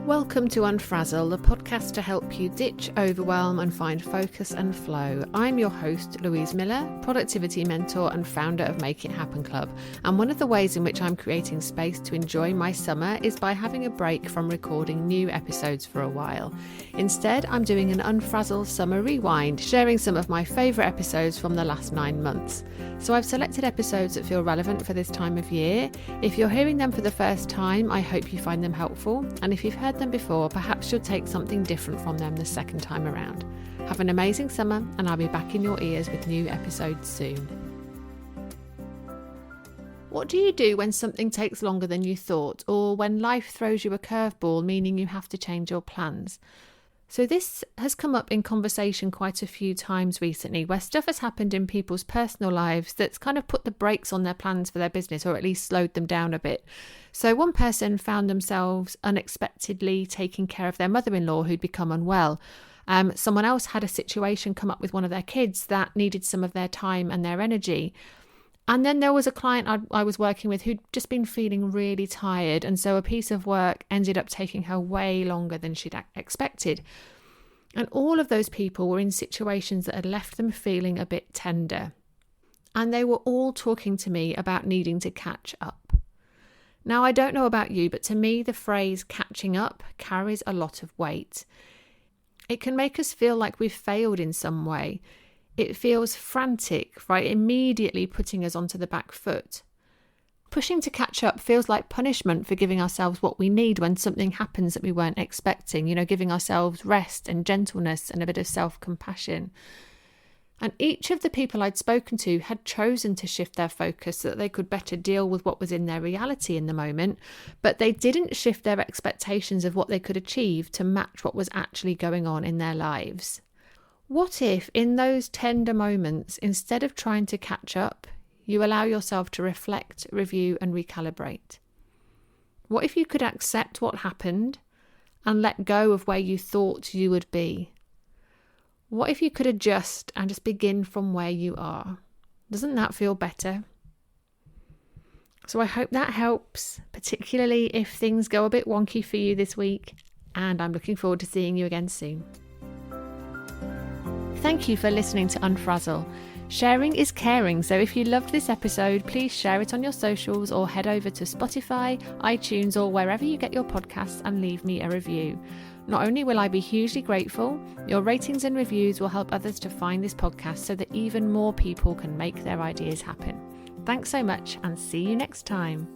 Welcome to Unfrazzle, the podcast to help you ditch overwhelm and find focus and flow. I'm your host, Louise Miller, productivity mentor and founder of Make It Happen Club. And one of the ways in which I'm creating space to enjoy my summer is by having a break from recording new episodes for a while. Instead, I'm doing an Unfrazzle summer rewind, sharing some of my favourite episodes from the last 9 months. So I've selected episodes that feel relevant for this time of year. If you're hearing them for the first time, I hope you find them helpful. And if you've heard them before, perhaps you'll take something different from them the second time around. Have an amazing summer, and I'll be back in your ears with new episodes soon. What do you do when something takes longer than you thought, or when life throws you a curveball, meaning you have to change your plans? So this has come up in conversation quite a few times recently, where stuff has happened in people's personal lives that's kind of put the brakes on their plans for their business, or at least slowed them down a bit. So one person found themselves unexpectedly taking care of their mother-in-law who'd become unwell. Someone else had a situation come up with one of their kids that needed some of their time and their energy. And then there was a client I was working with who'd just been feeling really tired. And so a piece of work ended up taking her way longer than she'd expected. And all of those people were in situations that had left them feeling a bit tender. And they were all talking to me about needing to catch up. Now, I don't know about you, but to me, the phrase catching up carries a lot of weight. It can make us feel like we've failed in some way. It feels frantic, right? Immediately putting us onto the back foot. Pushing to catch up feels like punishment for giving ourselves what we need when something happens that we weren't expecting, giving ourselves rest and gentleness and a bit of self-compassion. And each of the people I'd spoken to had chosen to shift their focus so that they could better deal with what was in their reality in the moment, but they didn't shift their expectations of what they could achieve to match what was actually going on in their lives. What if in those tender moments, instead of trying to catch up, you allow yourself to reflect, review and recalibrate? What if you could accept what happened and let go of where you thought you would be? What if you could adjust and just begin from where you are? Doesn't that feel better? So I hope that helps, particularly if things go a bit wonky for you this week, and I'm looking forward to seeing you again soon. Thank you for listening to Unfrazzle. Sharing is caring, so if you loved this episode, please share it on your socials or head over to Spotify, iTunes or wherever you get your podcasts and leave me a review. Not only will I be hugely grateful, your ratings and reviews will help others to find this podcast so that even more people can make their ideas happen. Thanks so much and see you next time.